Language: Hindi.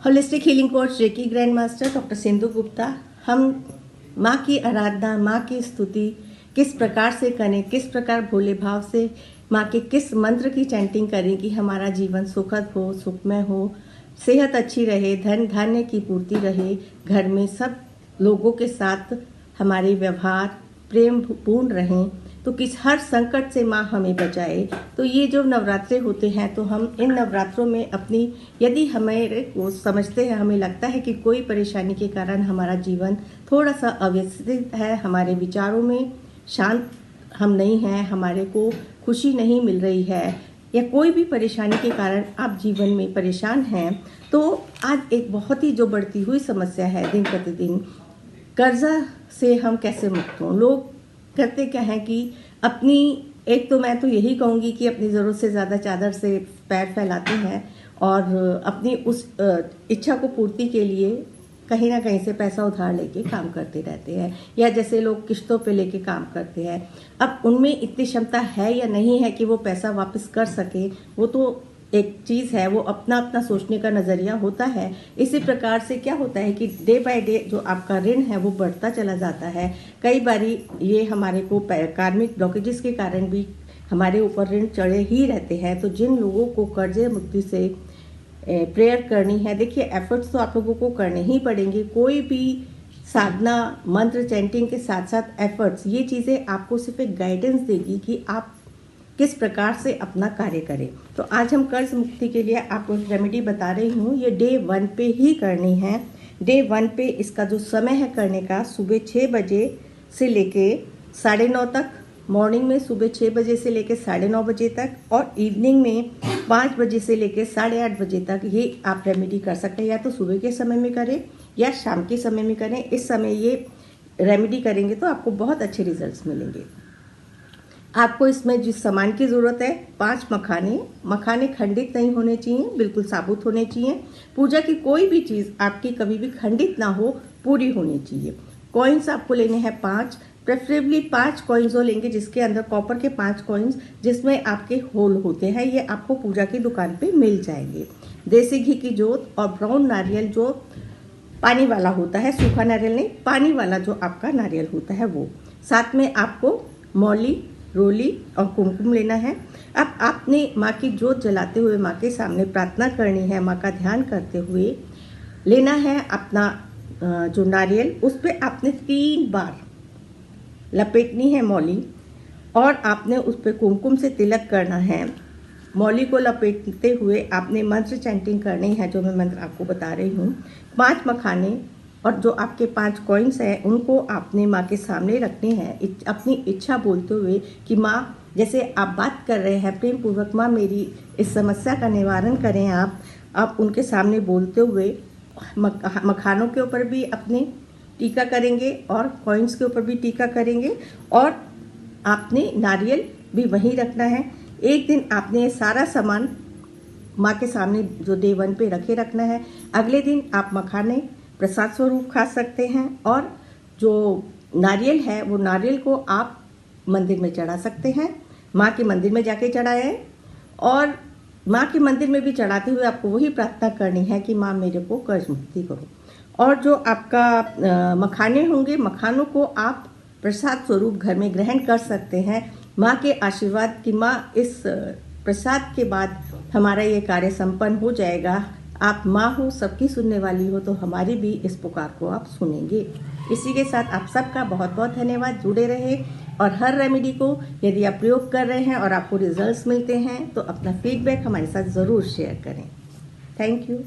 Holistic healing coach reiki grand master doctor Sindhu Gupta. हम माँ की आराधना, माँ की स्तुति किस प्रकार से करें, किस प्रकार भोले भाव से माँ के किस मंत्र की चैंटिंग करें कि हमारा जीवन सुखद हो, सुखमय हो, सेहत अच्छी रहे, धन धान्य की पूर्ति रहे, घर में सब लोगों के साथ हमारे व्यवहार प्रेम पूर्ण रहें, तो किस हर संकट से माँ हमें बचाए। तो ये जो नवरात्रे होते हैं, तो हम इन नवरात्रों में अपनी, यदि हमें को समझते हैं, हमें लगता है कि कोई परेशानी के कारण हमारा जीवन थोड़ा सा अव्यवस्थित है, हमारे विचारों में शांत हम नहीं हैं, हमारे को खुशी नहीं मिल रही है, या कोई भी परेशानी के कारण आप जीवन में परेशान हैं, तो आज एक बहुत ही जो बढ़ती हुई समस्या है दिन प्रतिदिन, कर्जा से हम कैसे मुक्त हों। लोग करते क्या है कि अपनी, एक तो मैं तो यही कहूँगी कि अपनी ज़रूरत से ज़्यादा चादर से पैर फैलाते हैं और अपनी उस इच्छा को पूर्ति के लिए कहीं ना कहीं से पैसा उधार लेके काम करते रहते हैं, या जैसे लोग किश्तों पे लेके काम करते हैं। अब उनमें इतनी क्षमता है या नहीं है कि वो पैसा वापस कर सके, वो तो एक चीज़ है, वो अपना अपना सोचने का नज़रिया होता है। इसी प्रकार से क्या होता है कि डे बाय डे जो आपका ऋण है वो बढ़ता चला जाता है। कई बारी ये हमारे को कार्मिक ब्लॉकेजेस के कारण भी हमारे ऊपर ऋण चढ़े ही रहते हैं। तो जिन लोगों को कर्जे मुक्ति से प्रेयर करनी है, देखिए एफर्ट्स तो आप लोगों को करने ही पड़ेंगे। कोई भी साधना, मंत्र, चैंटिंग के साथ साथ एफर्ट्स, ये चीज़ें आपको सिर्फ एक गाइडेंस देगी कि आप किस प्रकार से अपना कार्य करें। तो आज हम कर्ज मुक्ति के लिए आपको रेमेडी बता रही हूँ। ये डे 1 पे ही करनी है। डे 1 पे इसका जो समय है करने का, सुबह 6 बजे से लेके 9:30 तक, मॉर्निंग में सुबह 6 बजे से लेके 9:30 बजे तक, और इवनिंग में 5 बजे से लेके 8:30 बजे तक ये आप रेमेडी कर सकते हैं। या तो सुबह के समय में करें या शाम के समय में करें। इस समय ये रेमेडी करेंगे तो आपको बहुत अच्छे रिजल्ट्स मिलेंगे। आपको इसमें जिस सामान की ज़रूरत है, 5 मखाने खंडित नहीं होने चाहिए, बिल्कुल साबुत होने चाहिए। पूजा की कोई भी चीज़ आपकी कभी भी खंडित ना हो, पूरी होनी चाहिए। कॉइन्स आपको लेने हैं 5, प्रेफरेबली 5 कॉइन्स हो लेंगे जिसके अंदर कॉपर के 5 कॉइन्स जिसमें आपके होल होते हैं, ये आपको पूजा की दुकान पे मिल जाएंगे। देसी घी की जोत और ब्राउन नारियल जो पानी वाला होता है, सूखा नारियल नहीं, पानी वाला जो आपका नारियल होता है वो। साथ में आपको मौली, रोली और कुमकुम लेना है। अब आपने माँ की जोत जलाते हुए माँ के सामने प्रार्थना करनी है, माँ का ध्यान करते हुए लेना है अपना जो नारियल, उस पर आपने 3 बार लपेटनी है मौली, और आपने उस पर कुमकुम से तिलक करना है। मौली को लपेटते हुए आपने मंत्र चैंटिंग करनी है, जो मैं मंत्र आपको बता रही हूँ। 5 मखाने और जो आपके 5 कॉइन्स हैं उनको आपने माँ के सामने रखने हैं, अपनी इच्छा बोलते हुए कि माँ, जैसे आप बात कर रहे हैं प्रेम पूर्वक, माँ मेरी इस समस्या का निवारण करें। आप उनके सामने बोलते हुए मखानों के ऊपर भी अपने टीका करेंगे और कॉइन्स के ऊपर भी टीका करेंगे, और आपने नारियल भी वहीं रखना है। एक दिन आपने सारा सामान माँ के सामने जो डे 1 पे रखे रखना है। अगले दिन आप मखाने प्रसाद स्वरूप खा सकते हैं, और जो नारियल है वो नारियल को आप मंदिर में चढ़ा सकते हैं। माँ के मंदिर में जाके चढ़ाएं, और माँ के मंदिर में भी चढ़ाते हुए आपको वही प्रार्थना करनी है कि माँ मेरे को कर्ज मुक्ति करो। और जो आपका मखाने होंगे, मखानों को आप प्रसाद स्वरूप घर में ग्रहण कर सकते हैं। माँ के आशीर्वाद की माँ इस प्रसाद के बाद हमारा ये कार्य संपन्न हो जाएगा। आप माँ हो, सबकी सुनने वाली हो, तो हमारी भी इस पुकार को आप सुनेंगे। इसी के साथ आप सबका बहुत बहुत धन्यवाद। जुड़े रहे, और हर रेमेडी को यदि आप प्रयोग कर रहे हैं और आपको रिजल्ट्स मिलते हैं तो अपना फीडबैक हमारे साथ ज़रूर शेयर करें। Thank you.